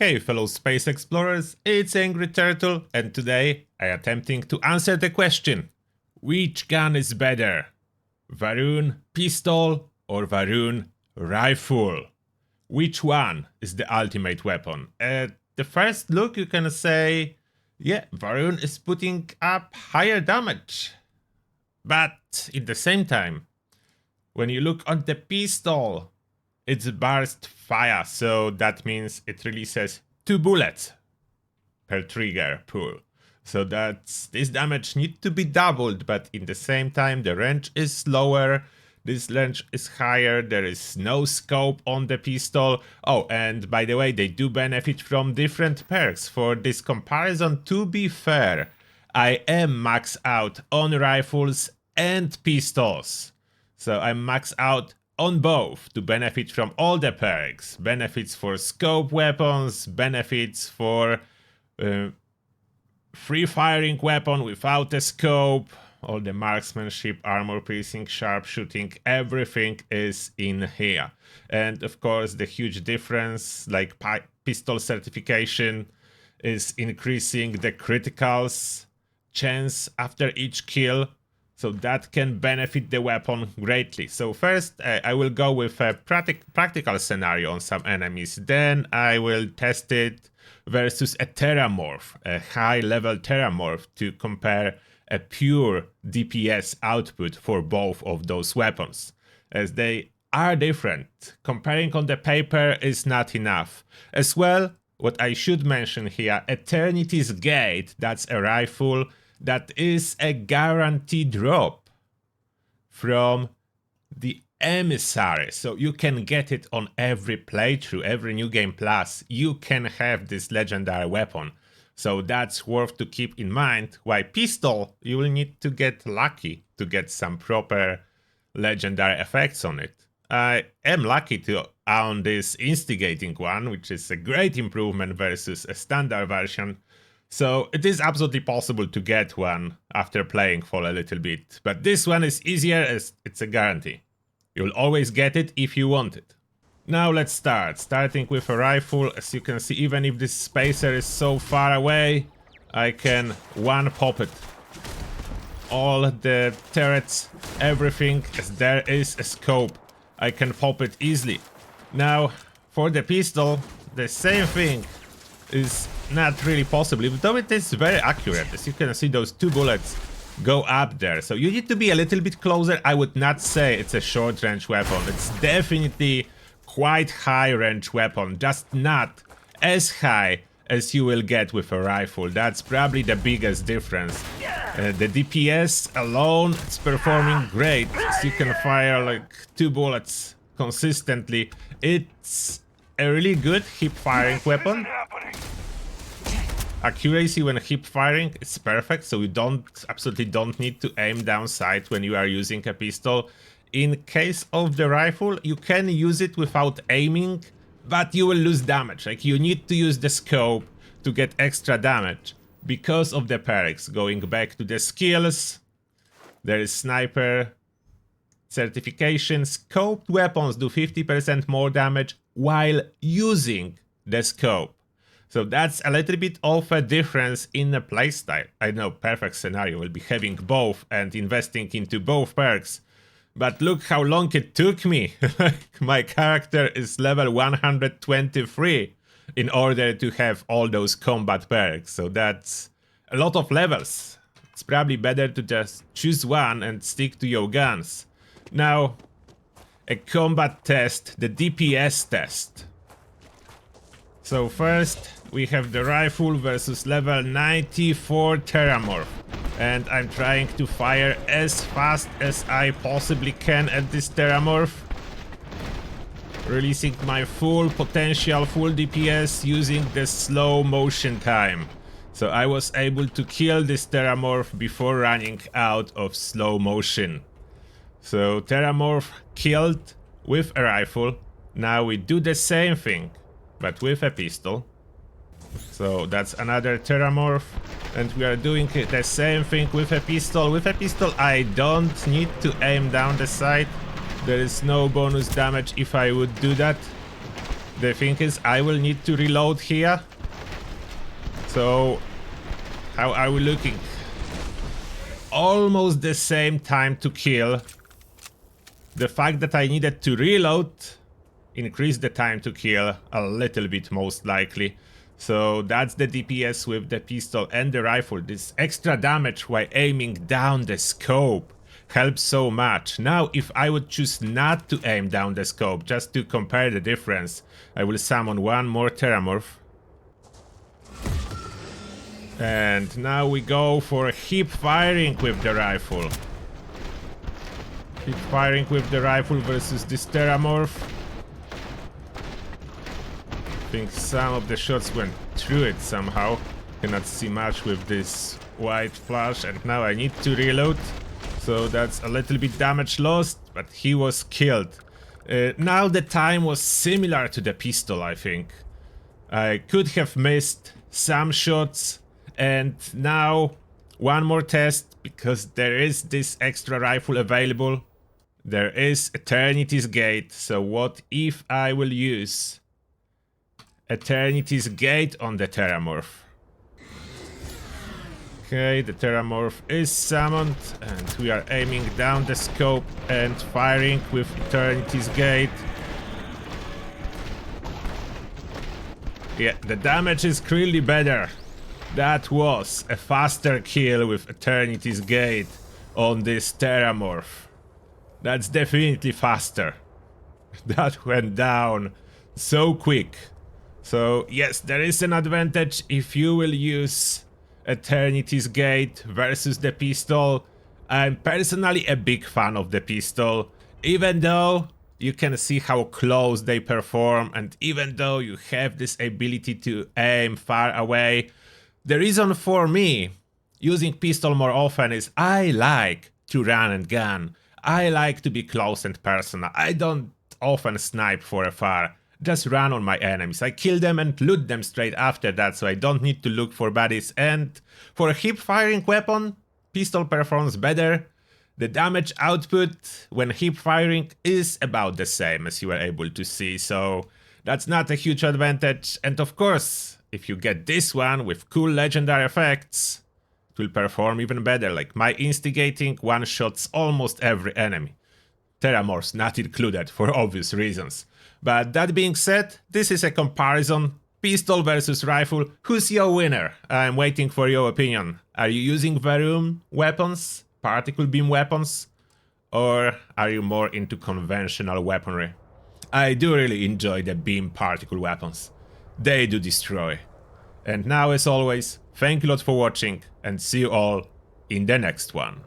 Hey fellow space explorers, it's Angry Turtle, and today I'm attempting to answer the question: which gun is better? Varun pistol or Varun rifle? Which one is the ultimate weapon? At the first look you can say, yeah, Varun is putting up higher damage. But at the same time, when you look at the pistol, it's burst fire, so that means it releases 2 bullets per trigger pull. So that's this damage needs to be doubled, but in the same time the range is lower, this range is higher, there is no scope on the pistol. Oh, and by the way, they do benefit from different perks. For this comparison, to be fair, I am maxed out on rifles and pistols. So I'm maxed out on both to benefit from all the perks. Benefits for scope weapons, benefits for free firing weapon without a scope, all the marksmanship, armor piercing, sharpshooting, everything is in here. And of course the huge difference, like pistol certification, is increasing the criticals chance after each kill. So that can benefit the weapon greatly. So first I will go with a practical scenario on some enemies. Then I will test it versus a Terramorph, a high level Terramorph, to compare a pure DPS output for both of those weapons, as they are different. Comparing on the paper is not enough. As well, what I should mention here, Eternity's Gate, that's a rifle that is a guaranteed drop from the Emissary. So you can get it on every playthrough, every New Game Plus. You can have this legendary weapon. So that's worth to keep in mind. Why pistol, you will need to get lucky to get some proper legendary effects on it. I am lucky to own this instigating one, which is a great improvement versus a standard version. So it is absolutely possible to get one after playing for a little bit, but this one is easier as it's a guarantee. You'll always get it if you want it. Now let's start. Starting with a rifle. As you can see, even if this spacer is so far away, I can one-pop it. All the turrets, everything, as there is a scope, I can pop it easily. Now, for the pistol, the same thing is not really possible, though it is very accurate. As you can see, those 2 bullets go up there, so you need to be a little bit closer. I would not say it's a short range weapon. It's definitely quite high range weapon, just not as high as you will get with a rifle. That's probably the biggest difference. The DPS alone, it's performing great, as you can fire like 2 bullets consistently. It's a really good hip firing weapon. Accuracy when hip firing is perfect, so you absolutely don't need to aim down sight when you are using a pistol. In case of the rifle, you can use it without aiming, but you will lose damage. Like, you need to use the scope to get extra damage because of the perks. Going back to the skills, there is sniper certification. Scoped weapons do 50% more damage while using the scope. So that's a little bit of a difference in the playstyle. I know perfect scenario will be having both and investing into both perks. But look how long it took me. My character is level 123 in order to have all those combat perks. So that's a lot of levels. It's probably better to just choose one and stick to your guns. Now, a combat test, the DPS test. So first, we have the rifle versus level 94 Terramorph. And I'm trying to fire as fast as I possibly can at this Terramorph. Releasing my full potential, full DPS using the slow motion time. So I was able to kill this Terramorph before running out of slow motion. So Terramorph killed with a rifle. Now we do the same thing, but with a pistol. So that's another Terramorph, and we are doing the same thing with a pistol. With a pistol I don't need to aim down the sight. There is no bonus damage if I would do that. The thing is, I will need to reload here. So, how are we looking? Almost the same time to kill. The fact that I needed to reload increased the time to kill a little bit, most likely. So that's the DPS with the pistol and the rifle. This extra damage while aiming down the scope helps so much. Now, if I would choose not to aim down the scope, just to compare the difference, I will summon one more Terramorph. And now we go for hip firing with the rifle. Hip firing with the rifle versus this Terramorph. I think some of the shots went through it somehow. Cannot see much with this white flash, and now I need to reload. So that's a little bit damage lost, but he was killed. Now the time was similar to the pistol, I think. I could have missed some shots, and now one more test, because there is this extra rifle available. There is Eternity's Gate, so what if I will use Eternity's Gate on the Terramorph? Okay, the Terramorph is summoned, and we are aiming down the scope and firing with Eternity's Gate. Yeah, the damage is clearly better. That was a faster kill with Eternity's Gate on this Terramorph. That's definitely faster. That went down so quick. So yes, there is an advantage if you will use Eternity's Gate versus the pistol. I'm personally a big fan of the pistol, even though you can see how close they perform, and even though you have this ability to aim far away. The reason for me using pistol more often is I like to run and gun. I like to be close and personal. I don't often snipe for afar. Just run on my enemies. I kill them and loot them straight after that, so I don't need to look for bodies. And for a hip firing weapon, pistol performs better. The damage output when hip firing is about the same, as you were able to see, so that's not a huge advantage. And of course, if you get this one with cool legendary effects, it will perform even better, like my instigating one-shots almost every enemy. Terramorphs not included for obvious reasons. But that being said, this is a comparison. Pistol versus rifle. Who's your winner? I'm waiting for your opinion. Are you using Varum weapons? Particle beam weapons? Or are you more into conventional weaponry? I do really enjoy the beam particle weapons. They do destroy. And now, as always, thank you a lot for watching, and see you all in the next one.